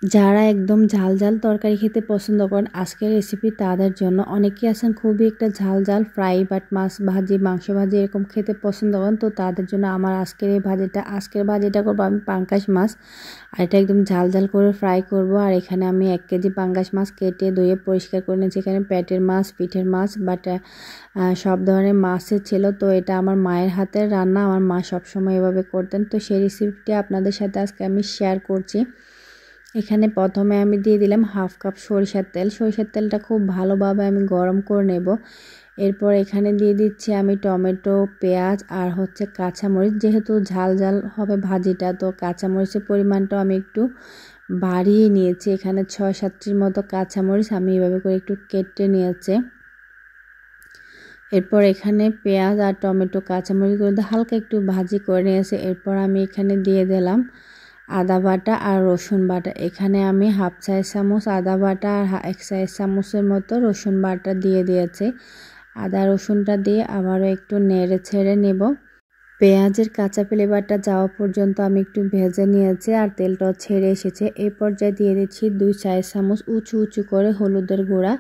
যারা একদম ঝাল ঝাল তরকারি খেতে পছন্দ করেন আজকের রেসিপি তাদের জন্য। অনেকেই আছেন খুবই একটা ঝাল ঝাল ফ্রাই বাট মাছ ভাজি মাংস ভাজি এরকম খেতে পছন্দ করেন, তো তাদের জন্য আমার আজকের ভাজিটা করবো আমি পাঙ্গাস মাছ, আর এটা একদম ঝাল ঝাল করে ফ্রাই করব। আর এখানে আমি 1 কেজি পাঙ্গাস মাছ কেটে ধুয়ে পরিষ্কার করে নিয়েছি। এখানে পেটের মাছ, পিঠের মাছ বাট সব ধরনের মাছের ছিল। তো এটা আমার মায়ের হাতের রান্না, আমার মা সবসময় এভাবে করতেন, তো সেই রেসিপিটি আপনাদের সাথে আজকে আমি শেয়ার করছি। এখানে প্রথমে আমি দিয়ে দিলাম হাফ কাপ সরিষার তেল। সরিষার তেলটা খুব ভালোভাবে আমি গরম করে নেব। এরপর এখানে দিয়ে দিচ্ছি আমি টমেটো, পেঁয়াজ আর হচ্ছে কাঁচামরিচ। যেহেতু ঝাল ঝাল হবে ভাজিটা, তো কাঁচামরিচের পরিমাণটাও আমি একটু বাড়িয়ে নিয়েছি। এখানে 6-7টির মতো কাঁচামরিচ আমি এভাবে করে একটু কেটে নিয়েছি। এরপর এখানে পেঁয়াজ আর টমেটো কাঁচামরিচগুলো হালকা একটু ভাজি করে নিয়েছি। এরপর আমি এখানে দিয়ে দিলাম আদা বাটা আর রসুন বাটা। এখানে আমি হাফ চা চামচ আদা বাটা আর 1 চা চামচের মতো রসুন বাটা দিয়ে দিয়েছি। আদা রসুনটা দিয়ে আবারও একটু নেড়ে ছেড়ে নেব। পেঁয়াজের কাঁচা ফ্লেভারটা যাওয়া পর্যন্ত আমি একটু ভেজে নিয়েছি আর তেলটাও ছেড়ে এসেছে। এই পর্যায়ে দিয়ে দিচ্ছি 2 চা চামচ উঁচু উঁচু করে হলুদের গুঁড়া,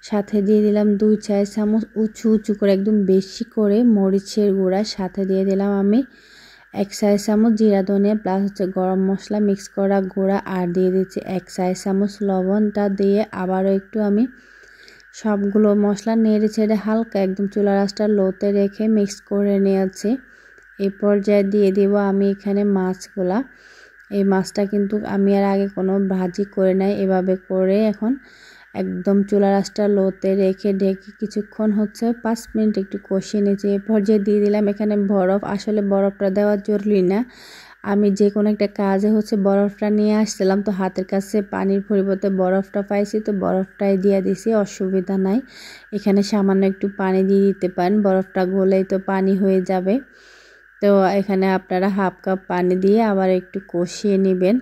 সাথে দিয়ে দিলাম 2 চা চামচ উঁচু উঁচু করে একদম বেশি করে মরিচের গুঁড়া, সাথে দিয়ে দিলাম আমি 1 চা চামচ জিরা ধনিয়া প্লাস হচ্ছে গরম মশলা মিক্স করা গুঁড়া, আর দিয়ে দিচ্ছি 1 চা চামচ লবণটা দিয়ে আবারও একটু আমি সবগুলো মশলা নেড়ে ছেড়ে হালকা একদম চুলার আঁচটা লোতে রেখে মিক্স করে নিয়েছি। এই পর্যায়ে দিয়ে দিব আমি এখানে মাছগুলা। এই মাছটা কিন্তু আমি আর আগে কোনো ভাজি করে নাই, এভাবে করে এখন একদম চুলার আঁচটা লোতে রেখে ঢেকে কিছুক্ষণ হচ্ছে 5 মিনিট একটু কষিয়ে নিয়েছি। এই পর্যায়ে দিয়ে দিলাম এখানে বরফ। আসলে বরফটা দেওয়া জরুরি না, আমি যে কোনো একটা কাজে হচ্ছে বরফটা নিয়ে আসছিলাম, তো হাতের কাছে পানির পরিবর্তে বরফটা পাইছি, তো বরফটাই দিয়ে দিছি, অসুবিধা নাই। এখানে সামান্য একটু পানি দিয়ে দিতে পারেন, বরফটা গলেই তো পানি হয়ে যাবে। তো এখানে আপনারা হাফ কাপ পানি দিয়ে আবার একটু কষিয়ে নেবেন।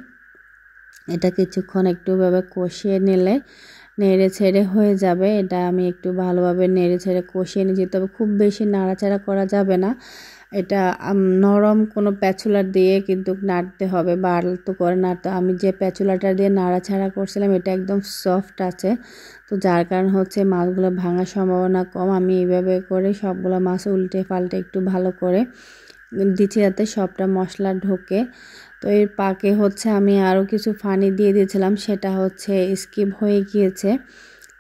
এটা কিছুক্ষণ একটুভাবে কষিয়ে নিলে নেড়ে ছেড়ে হয়ে যাবে। এটা আমি একটু ভালোভাবে নেড়ে ছেড়ে কষিয়ে নিয়েছি, তবে খুব বেশি নাড়াচাড়া করা যাবে না। এটা নরম কোনো প্যাচুলার দিয়ে কিন্তু নাড়তে হবে, বা আলতো করে নাড়তে। আমি যে প্যাচুলাটা দিয়ে নাড়াচাড়া করছিলাম এটা একদম সফট আছে, তো যার কারণ হচ্ছে মাছগুলো ভাঙার সম্ভাবনা কম। আমি এইভাবে করে সবগুলো মাছ উল্টে পাল্টে একটু ভালো করে দিচ্ছি যাতে সবটা মশলা ঢোকে। তো এর পাকে হচ্ছে আমি আরও কিছু পানি দিয়ে দিয়েছিলাম, সেটা হচ্ছে স্কিপ হয়ে গিয়েছে।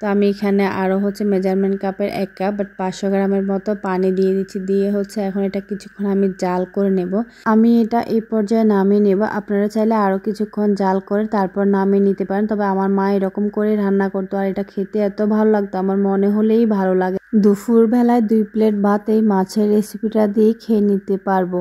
তো আমি এখানে আরও হচ্ছে মেজারমেন্ট কাপের 1 কাপ বাট 500 গ্রামের মতো পানি দিয়ে দিচ্ছি। দিয়ে হচ্ছে এখন এটা কিছুক্ষণ আমি জাল করে নেব। আমি এটা এই পর্যায়ে নামিয়ে নেব। আপনারা চাইলে আরও কিছুক্ষণ জাল করে তারপর নামিয়ে নিতে পারেন, তবে আমার মা এরকম করে রান্না করতো আর এটা খেতে এত ভালো লাগতো, আমার মনে হলেই ভালো লাগে। দুপুর বেলায় 2 প্লেট ভাত এই মাছের রেসিপিটা দিয়ে খেয়ে নিতে পারবো।